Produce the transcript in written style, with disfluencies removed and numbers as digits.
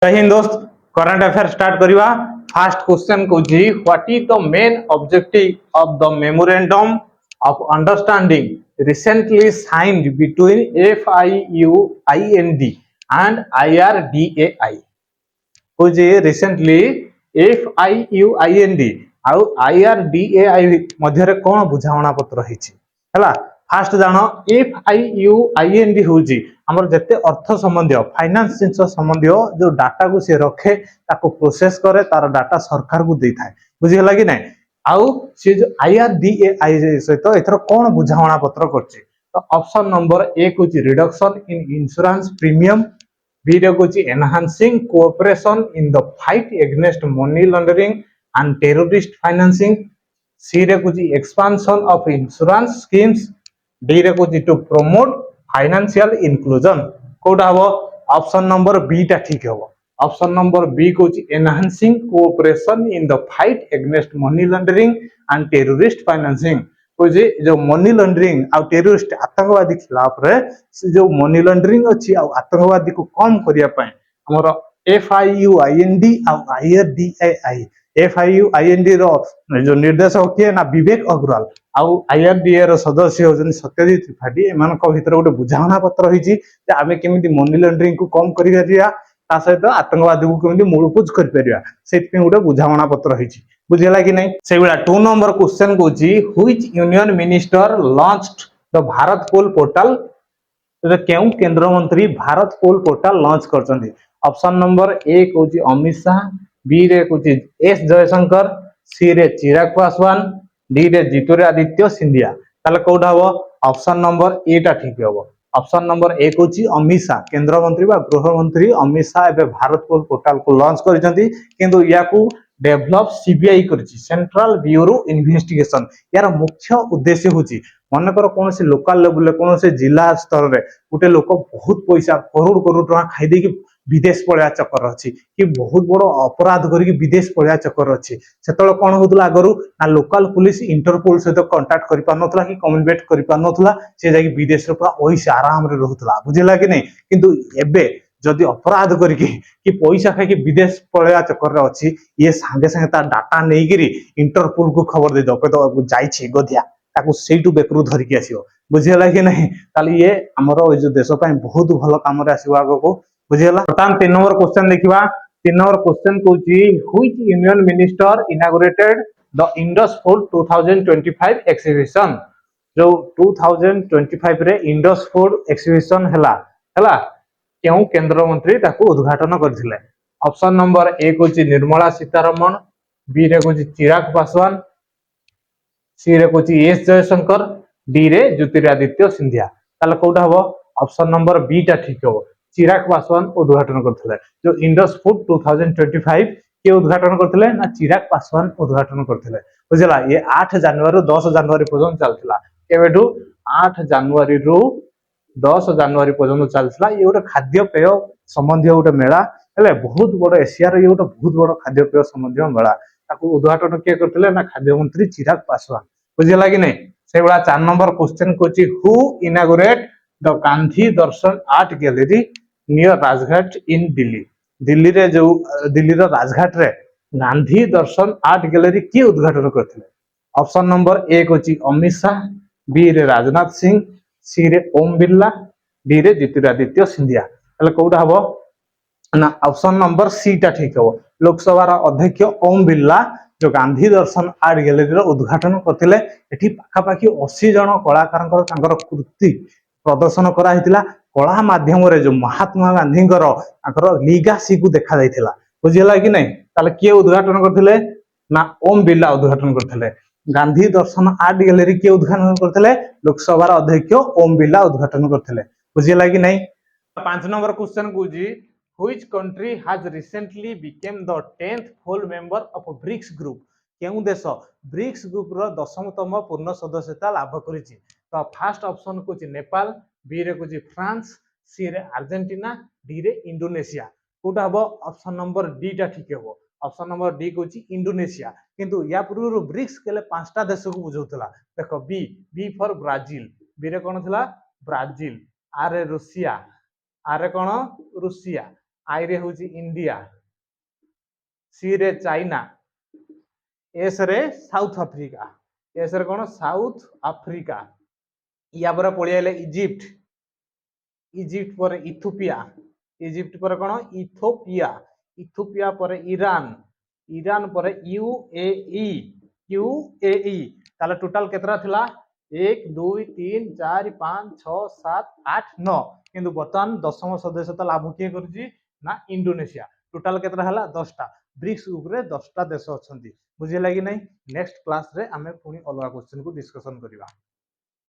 जय हिंद दोस्त। करंट अफेयर स्टार्ट करवा। फर्स्ट क्वेश्चन को जी what is the main objective of the memorandum of understanding recently signed between FIUIND and IRDAI। को जी रिसेंटली FIUIND आउ IRDAI मध्य कौन बुझाणा पत्र होइछि हला। फास्ट जान FIUIND होउछि हमर जते अर्थ संबंधी फाइनेंस जिनस संबंधी जो डाटा को से रखे ताको प्रोसेस करे तार डाटा सरकार को देता है बुझीगला कि नहीं। आउ से जो IRDAI सहित एथर कौन बुझाणा पत्र करछि तो ऑप्शन नंबर ए को reduction in insurance premium, B रे को enhancing cooperation in the fight against money laundering and terrorist financing, C रे को expansion of insurance schemes, D रे को टू प्रमोट फाइनेंशियल इनक्लूजन। कोटा हबो ऑप्शन नंबर बी टा ठीक हबो। ऑप्शन नंबर बी को enhancing cooperation in the fight against money laundering and terrorist financing. जो मनी लॉन्ड्रिंग आ टेररिस्ट आतंकवादी खिलाफ रे जो मनी लॉन्ड्रिंग अच्छी आ आतंकवादी को कम करिया पय हमर FIUIND आ IRDAI। FIUIND रो जो निर्देशक किए ना विवेक अग्रवाल आउ IRDAI रो सदस्य होजन सत्यजीत त्रिपाठी एमान को भीतर गोटे बुझाणा पत्र होइछि जे आमे केमिति मनी लॉन्ड्रिंग को कम करि गरिया ता सहित आतंकवादी को केमिति मूलपुज करि परिया सेति गोटे बुझाणा पत्र होइछि बुझिला कि नहीं। से बेला 2 नंबर क्वेश्चन को जी which union minister launched the Bharat pol portal. तो केउ केंद्र मंत्री भारत पोल पोर्टल लॉन्च करछन्ती। ऑप्शन नंबर ए को जी अमित शाह, बी रे को जी एस जयशंकर, सी रे चिराग पासवान, डी रे ज्योतिरादित्य सिंधिया। ताले कोडा हबो ऑप्शन नंबर ए टा ठीक हबो। ऑप्शन नंबर ए को जी अमित शाह केंद्र मंत्री बा गृह मंत्री अमित शाह एबे भारत पोल पोर्टल को लॉन्च करछन्ती किंतु याकू डेभलप सीबीआई करछि सेंट्रल ब्यूरो इन्वेस्टिगेशन। यार मुख्य उद्देश्य होछि मनकर कौन से लोकल लेवल कौन से जिला स्तर रे गोटे लोक बहुत पैसा करोड़ करोड़ टका खाई दे कि विदेश पळया चक्कर अछि कि बहुत बड़ अपराध करी विदेश पळया चक्कर अछि। सेतळ कोन होतला आगरु ना लोकल पुलिस इंटरपोल सहित कांटेक्ट करि पानथला कि कम्युनिकेट करि पानथला से जाई विदेश रे पूरा ओइस आराम रे रहतला बुझिला कि नहीं। किंतु एबे जदि अपराध करके कि पैसा खाई विदेश पळया चक्कर रे अछि ये संगे संगे ता डाटा नै गिरी इंटरपोल को खबर दे दो तो जाईछि गधिया ताकू सेटू बेकरू धरि के आसीओ बुझिला कि नहीं। ताली ये हमरो जो देश पय बहुत भलो काम रे आसीओ आगो को बुझिला। बर्तमान 3 नंबर क्वेश्चन देखिबा। 3 नंबर क्वेश्चन को जी which union minister inaugurated the Indus food 2025 exhibition. जो 2025 रे इंडस फूड एक्सिबिशन हला केउ केंद्र मंत्री ताकू उद्घाटन करथिले। ऑप्शन नंबर ए को जी निर्मला सीतारमण, बी रे को जी चिराग पासवान, सी रे को जी एस जयशंकर, डी रे ज्योतिरादित्य सिंधिया। ताले कोटा हबो ऑप्शन नंबर बी टा ठीक हबो। चिराग पासवान उद्घाटन करथिले। जो इंडस फूड 2025 के उद्घाटन करथिले ना चिराग पासवान उद्घाटन करथिले बुझला। ये 8 जनवरी 10 जनवरी पर्यंत चलथिला केबेठू 8 जनवरी रु 10 जनवरी पर्यंत चलथिला। ये गोटे खाद्य पेय संबंधी गोटे मेला हेले बहुत बड़ एशिया रे गोटे बहुत बड़ खाद्य पेय संबंधी मेला ताकू उद्घाटन के करथिले ना खाद्य मंत्री चिराग पासवान बुझिला कि नहीं। से बेला 4 नंबर क्वेश्चन कोची who inaugurate the Gandhi Darshan art gallery near Rajghat in Delhi. Delhi रे जो दिल्ली रो राजघाट रे गांधी दर्शन आर्ट गैलरी के उद्घाटन करथिले। ऑप्शन नंबर ए कोची अमित शाह, बी रे राजनाथ सिंह, सी रे ओम बिरला, डी रे ज्योतिरादित्य सिंधिया। ताले कोडा हबो ना ऑप्शन नंबर सी टा ठीक हबो। लोकसभा अध्यक्ष ओम बिरला जो गांधी दर्शन आर्ट गैलरी रो उद्घाटन करथिले। एठी पाखा पाखी 80 जन कलाकार तांकर कृति प्रदर्शन करा हितिला। कला माध्यम रे जो महात्मा गांधी लीगासी को देखा जाइथिला बुझिला कि नहीं। ताले के उद्घाटन करथिले ना ओम बिरला उद्घाटन करथिले। गांधी दर्शन आर्ट गैलरी के उद्घाटन करथिले लोकसभा अध्यक्ष ओम बिरला उद्घाटन करथिले बुझिला कि नहीं। 5 नंबर क्वेश्चन को जी which country has recently became the 10th full member of BRICS group. केउ देश ब्रिक्स ग्रुप रो 10तम पूर्ण सदस्यता लाभ करिछि। तो फर्स्ट ऑप्शन को जी नेपाल, बी रे को जी फ्रांस, सी रे अर्जेंटीना, डी रे इंडोनेशिया। कोटा हबो ऑप्शन नंबर डी टा ठीक हबो। ऑप्शन नंबर डी को जी इंडोनेशिया। किंतु या पूर्व ब्रिक्स केले 5टा देश को बुझौतला देखो बी फॉर ब्राजील, बी रे कोन थला ब्राजील, आर रे रूसिया, आर रे कोन रूसिया, आई रे हूँ इंडिया, सी रे चाइना, एस रे साउथ अफ्रिका, एस रे कौन साउथ अफ्रिका, या पर पड़ी आइले इजिप्ट, इजिप्ट पर इथोपिया, इजिप्ट पर कौन इथोपिया, इथोपिया पर ईरान, ईरान पर यूएई, यूएई ताले टोटल केतरा थिला 1 2 3 4 5 6 7 8 9 किंतु बर्तमान दशम सदस्यता लाभ किए करुची ना इंडोनेशिया। टोटल केतरा हला 10टा, ब्रिक्स ग्रुप रे 10टा देश अछंती। बुझिला कि नहीं? नेक्स्ट क्लास रे आमे पुनी अलगा क्वेश्चन को डिस्कशन करिवा।